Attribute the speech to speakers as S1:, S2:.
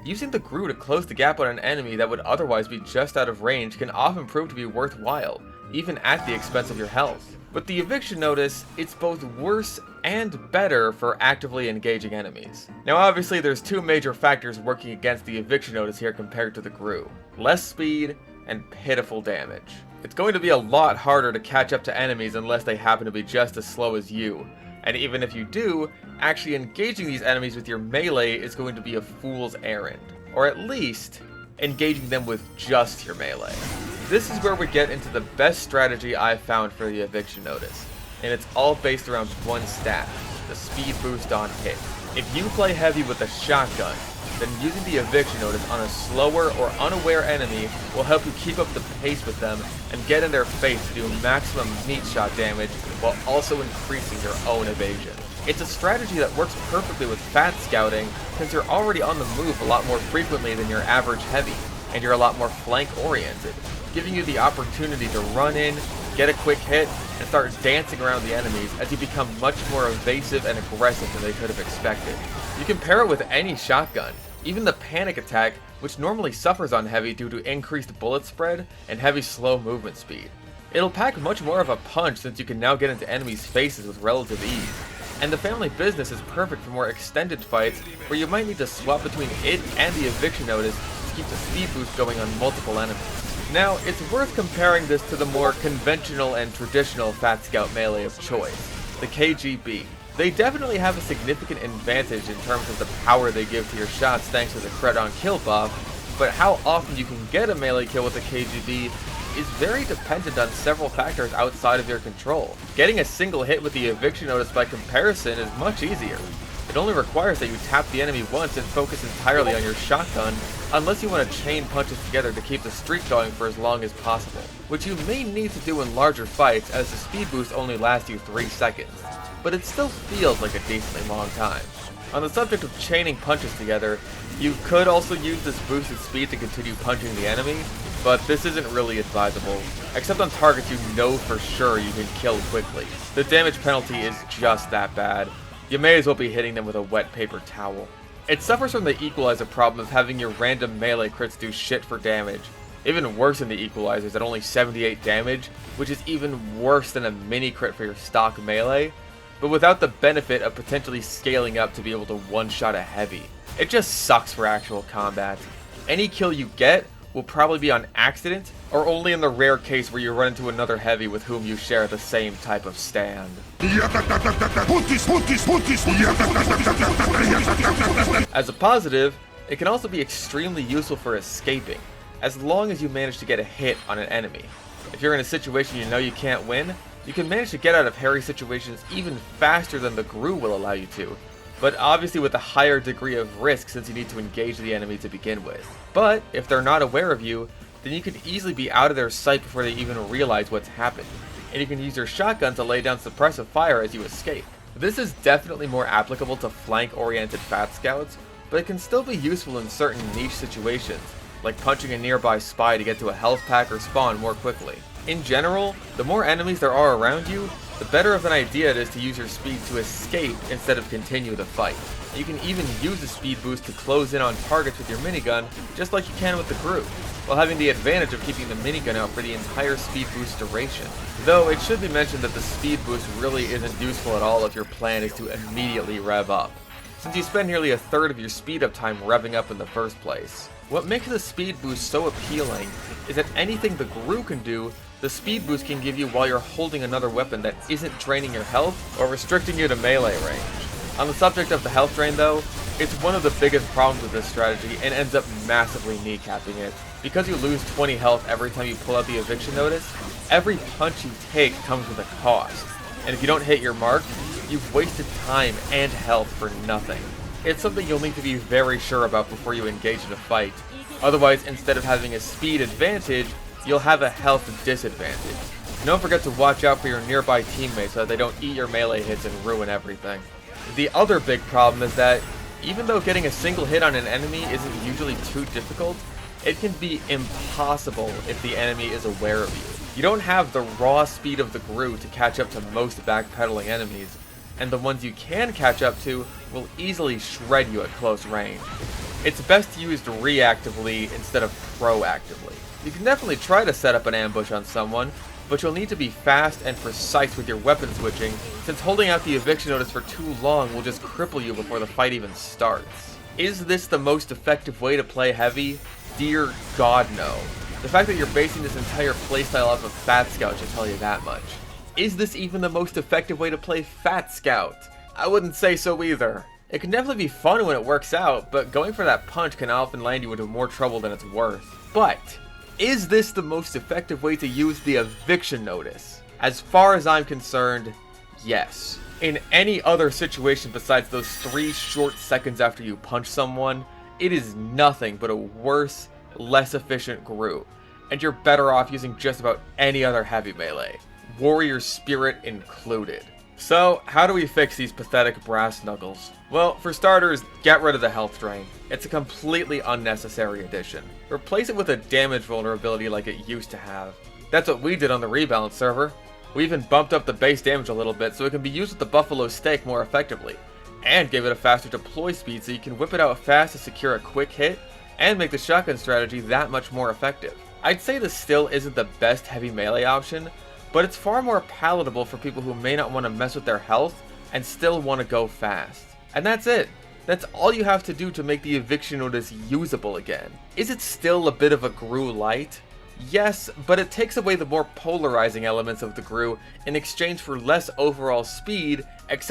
S1: Using the Gru to close the gap on an enemy that would otherwise be just out of range can often prove to be worthwhile, even at the expense of your health. With the eviction notice, it's both worse and better for actively engaging enemies. Now obviously there's two major factors working against the eviction notice here compared to the Gru: less speed and pitiful damage. It's going to be a lot harder to catch up to enemies unless they happen to be just as slow as you. And even if you do, actually engaging these enemies with your melee is going to be a fool's errand. Or at least, engaging them with just your melee. This is where we get into the best strategy I've found for the eviction notice. And it's all based around one stat: the speed boost on hit. If you play heavy with a shotgun, then using the eviction notice on a slower or unaware enemy will help you keep up the pace with them and get in their face to do maximum meat shot damage while also increasing your own evasion. It's a strategy that works perfectly with fat scouting since you're already on the move a lot more frequently than your average heavy, and you're a lot more flank oriented, giving you the opportunity to run in, get a quick hit, and start dancing around the enemies as you become much more evasive and aggressive than they could have expected. You can pair it with any shotgun. Even the panic attack, which normally suffers on heavy due to increased bullet spread and heavy slow movement speed. It'll pack much more of a punch since you can now get into enemies' faces with relative ease. And the family business is perfect for more extended fights where you might need to swap between it and the eviction notice to keep the speed boost going on multiple enemies. Now, it's worth comparing this to the more conventional and traditional Fat Scout melee of choice, the KGB. They definitely have a significant advantage in terms of the power they give to your shots thanks to the crit on kill buff, but how often you can get a melee kill with the KGB is very dependent on several factors outside of your control. Getting a single hit with the eviction notice by comparison is much easier. It only requires that you tap the enemy once and focus entirely on your shotgun, unless you want to chain punches together to keep the streak going for as long as possible, which you may need to do in larger fights as the speed boost only lasts you 3 seconds, but it still feels like a decently long time. On the subject of chaining punches together, you could also use this boosted speed to continue punching the enemy, but this isn't really advisable, except on targets you know for sure you can kill quickly. The damage penalty is just that bad. You may as well be hitting them with a wet paper towel. It suffers from the equalizer problem of having your random melee crits do shit for damage. Even worse than the equalizers at only 78 damage, which is even worse than a mini crit for your stock melee, but without the benefit of potentially scaling up to be able to one-shot a heavy. It just sucks for actual combat. Any kill you get will probably be on accident, or only in the rare case where you run into another heavy with whom you share the same type of stand. As a positive, it can also be extremely useful for escaping, as long as you manage to get a hit on an enemy. If you're in a situation you know you can't win, you can manage to get out of hairy situations even faster than the Gru will allow you to, but obviously with a higher degree of risk since you need to engage the enemy to begin with. But if they're not aware of you, then you can easily be out of their sight before they even realize what's happened, and you can use your shotgun to lay down suppressive fire as you escape. This is definitely more applicable to flank-oriented Fat Scouts, but it can still be useful in certain niche situations, like punching a nearby spy to get to a health pack or spawn more quickly. In general, the more enemies there are around you, the better of an idea it is to use your speed to escape instead of continue the fight. You can even use the speed boost to close in on targets with your minigun, just like you can with the Gru, while having the advantage of keeping the minigun out for the entire speed boost duration. Though it should be mentioned that the speed boost really isn't useful at all if your plan is to immediately rev up, since you spend nearly a third of your speed up time revving up in the first place. What makes the speed boost so appealing is that anything the Gru can do, the speed boost can give you while you're holding another weapon that isn't draining your health or restricting you to melee range. On the subject of the health drain though, it's one of the biggest problems with this strategy and ends up massively kneecapping it. Because you lose 20 health every time you pull out the eviction notice, every punch you take comes with a cost, and if you don't hit your mark, you've wasted time and health for nothing. It's something you'll need to be very sure about before you engage in a fight. Otherwise, instead of having a speed advantage, you'll have a health disadvantage. And don't forget to watch out for your nearby teammates so that they don't eat your melee hits and ruin everything. The other big problem is that, even though getting a single hit on an enemy isn't usually too difficult, it can be impossible if the enemy is aware of you. You don't have the raw speed of the Gru to catch up to most backpedaling enemies, and the ones you can catch up to will easily shred you at close range. It's best used reactively instead of proactively. You can definitely try to set up an ambush on someone, but you'll need to be fast and precise with your weapon switching, since holding out the eviction notice for too long will just cripple you before the fight even starts. Is this the most effective way to play heavy? Dear God, no. The fact that you're basing this entire playstyle off of Fat Scout should tell you that much. Is this even the most effective way to play Fat Scout? I wouldn't say so either. It can definitely be fun when it works out, but going for that punch can often land you into more trouble than it's worth. But is this the most effective way to use the eviction notice? As far as I'm concerned, yes. In any other situation besides those 3 short seconds after you punch someone, it is nothing but a worse, less efficient group, and you're better off using just about any other heavy melee, warrior spirit included. So, how do we fix these pathetic brass knuckles? Well, for starters, get rid of the health drain. It's a completely unnecessary addition. Replace it with a damage vulnerability like it used to have. That's what we did on the Rebalance server. We even bumped up the base damage a little bit so it can be used with the Buffalo Stake more effectively, and gave it a faster deploy speed so you can whip it out fast to secure a quick hit, and make the shotgun strategy that much more effective. I'd say this still isn't the best heavy melee option, but it's far more palatable for people who may not want to mess with their health and still want to go fast. And that's it. That's all you have to do to make the eviction notice usable again. Is it still a bit of a GRU light? Yes, but it takes away the more polarizing elements of the GRU in exchange for less overall speed, except